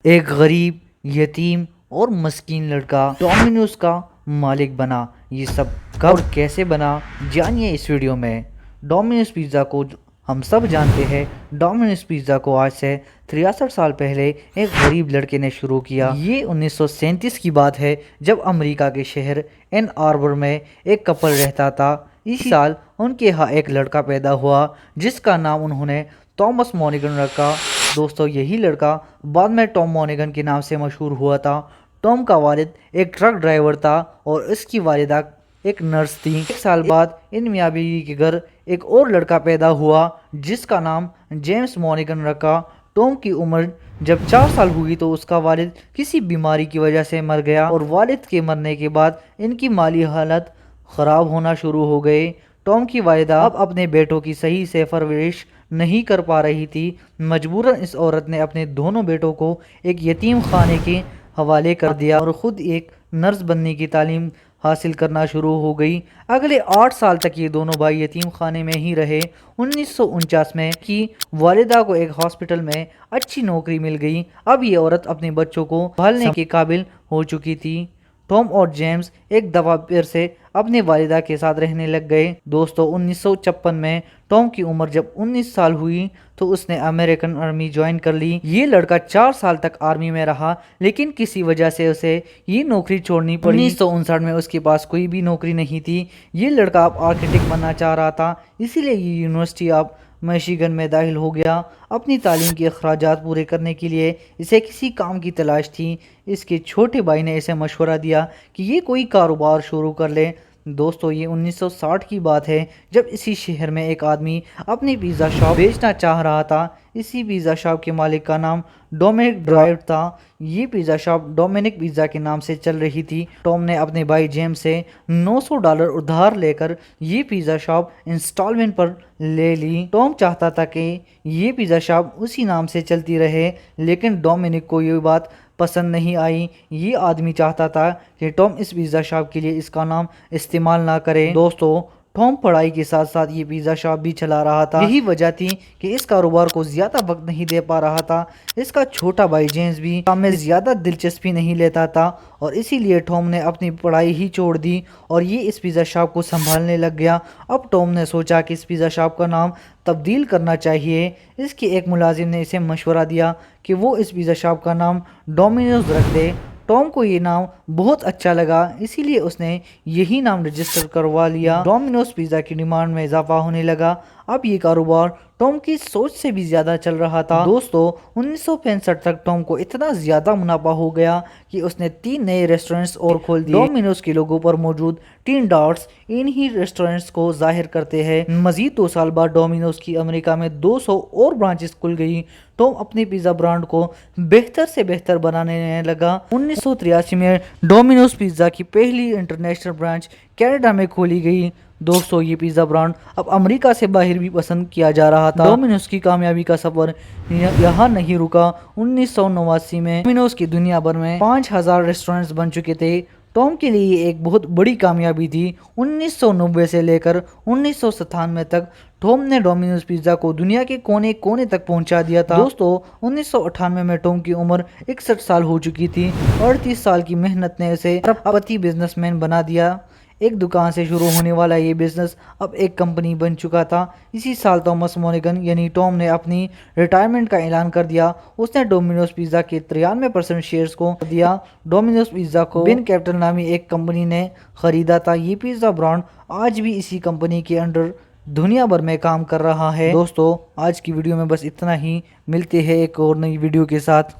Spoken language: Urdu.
ایک غریب، یتیم اور مسکین لڑکا ڈومینوز کا مالک بنا۔ یہ سب کب اور کیسے بنا، جانیے اس ویڈیو میں۔ ڈومینوز پیزا کو ہم سب جانتے ہیں۔ ڈومینوز پیزا کو آج سے 63 سال پہلے ایک غریب لڑکے نے شروع کیا۔ یہ 1937 کی بات ہے، جب امریکہ کے شہر این آربر میں ایک کپل رہتا تھا۔ اسی سال ان کے ہاں ایک لڑکا پیدا ہوا جس کا نام انہوں نے توماس مونیگن رکھا۔ دوستو، یہی لڑکا بعد میں ٹام مونیگن کے نام سے مشہور ہوا تھا۔ ٹام کا والد ایک ٹرک ڈرائیور تھا اور اس کی والدہ ایک نرس تھی۔ ایک سال بعد ان میاں بیوی کے گھر ایک اور لڑکا پیدا ہوا جس کا نام جیمز مونیگن رکھا۔ ٹام کی عمر جب 4 سال ہوئی تو اس کا والد کسی بیماری کی وجہ سے مر گیا اور والد کے مرنے کے بعد ان کی مالی حالت خراب ہونا شروع ہو گئی۔ ٹام کی والدہ اب اپنے بیٹوں کی صحیح سے پرورش نہیں کر پا رہی تھی۔ مجبوراً اس عورت نے اپنے دونوں بیٹوں کو ایک یتیم خانے کے حوالے کر دیا اور خود ایک نرس بننے کی تعلیم حاصل کرنا شروع ہو گئی۔ اگلے 8 سال تک یہ دونوں بھائی یتیم خانے میں ہی رہے۔ 1949 میں کی والدہ کو ایک ہاسپٹل میں اچھی نوکری مل گئی۔ اب یہ عورت اپنے بچوں کو پالنے کے قابل ہو چکی تھی۔ ٹام اور جیمز ایک دفعہ پھر سے اپنے والدہ کے ساتھ رہنے لگ گئے۔ دوستو، 1956 میں ٹام کی عمر جب 19 سال ہوئی تو اس نے امریکن آرمی جوائن کر لی۔ یہ لڑکا 4 سال تک آرمی میں رہا، لیکن کسی وجہ سے اسے یہ نوکری چھوڑنی پڑی۔ 1959 میں اس کے پاس کوئی بھی نوکری نہیں تھی۔ یہ لڑکا اب آرکیٹیکٹ بننا چاہ رہا تھا، اسی لیے یہ یونیورسٹی آف میشیگن میں داخل ہو گیا۔ اپنی تعلیم کے اخراجات پورے کرنے کے لیے اسے کسی کام کی تلاش تھی۔ اس کے چھوٹے بھائی نے اسے مشورہ دیا کہ یہ کوئی کاروبار شروع کر لے۔ دوستو، یہ 1960 کی بات ہے، جب اسی شہر میں ایک آدمی اپنی پیزا شاپ بیچنا چاہ رہا تھا۔ اسی پیزا شاپ کے مالک کا نام ڈومینک ڈرائیڈ تھا۔ یہ پیزا شاپ ڈومینک پیزا کے نام سے چل رہی تھی۔ ٹام نے اپنے بھائی جیمز سے $900 ادھار لے کر یہ پیزا شاپ انسٹالمنٹ پر لے لی۔ ٹام چاہتا تھا کہ یہ پیزا شاپ اسی نام سے چلتی رہے، لیکن ڈومینک کو یہ بات پسند نہیں آئی۔ یہ آدمی چاہتا تھا کہ ٹام اس پیزا شاپ کے لیے اس کا نام استعمال نہ کرے۔ دوستو، ٹام پڑھائی کے ساتھ ساتھ یہ پیزا شاپ بھی چلا رہا تھا۔ یہی وجہ تھی کہ اس کاروبار کو زیادہ وقت نہیں دے پا رہا تھا۔ اس کا چھوٹا بھائی جیمز بھی کام میں زیادہ دلچسپی نہیں لیتا تھا اور اسی لیے ٹام نے اپنی پڑھائی ہی چھوڑ دی اور یہ اس پیزا شاپ کو سنبھالنے لگ گیا۔ اب ٹام نے سوچا کہ اس پیزا شاپ کا نام تبدیل کرنا چاہیے۔ اس کے ایک ملازم نے اسے مشورہ دیا کہ وہ اس پیزا شاپ کا نام ڈومینوز رکھ دے۔ ٹام کو یہ نام بہت اچھا لگا، اسی لیے اس نے یہی نام رجسٹر کروا لیا۔ ڈومینوز پیزا کی ڈیمانڈ میں اضافہ ہونے لگا۔ اب یہ کاروبار ٹام کی سوچ سے بھی زیادہ چل رہا تھا۔ دوستو، 1965 تک ٹام کو اتنا زیادہ منافع ہو گیا کہ اس نے 3 نئے ریسٹورنٹس اور کھول دیے۔ ڈومینوز کے لوگو پر موجود 3 ڈاٹس انہی ریسٹورنٹس کو ظاہر کرتے ہیں۔ مزید 2 سال بعد ڈومینوز کی امریکہ میں 200 اور برانچز کھل گئی۔ ٹام اپنے پیزا برانڈ کو بہتر سے بہتر بنانے لگا۔ 1983 میں ڈومینوز پیزا کی پہلی انٹرنیشنل برانچ کینیڈا میں کھولی گئی۔ دوستو، یہ پیزا برانڈ اب امریکہ سے باہر بھی پسند کیا جا رہا تھا۔ ڈومینوز کی کامیابی کا سفر یہاں نہیں رکا۔ 1989 میں ڈومینوز کی دنیا بھر میں 5000 ریسٹورنٹس بن چکے تھے۔ ٹام کے لیے یہ ایک بہت بڑی کامیابی تھی۔ 1990 سے لے کر 1997 تک ٹام نے ڈومینوز پیزا کو دنیا کے کونے کونے تک پہنچا دیا تھا۔ دوستو، 1998 میں ٹام کی عمر 61 سال ہو چکی تھی اور 30 سال کی محنت نے اسے ارب پتی بزنس مین بنا دیا۔ ایک دکان سے شروع ہونے والا یہ بزنس اب ایک کمپنی بن چکا تھا۔ اسی سال توماس مونیگن یعنی ٹام نے اپنی ریٹائرمنٹ کا اعلان کر دیا۔ اس نے ڈومینوز پیزا کے 93% شیئرز کو دیا۔ ڈومینوز پیزا کو بین کیپٹل نامی ایک کمپنی نے خریدا تھا۔ یہ پیزا برانڈ آج بھی اسی کمپنی کے انڈر دنیا بھر میں کام کر رہا ہے۔ دوستو، آج کی ویڈیو میں بس اتنا ہی۔ ملتے ہیں ایک اور نئی ویڈیو کے ساتھ۔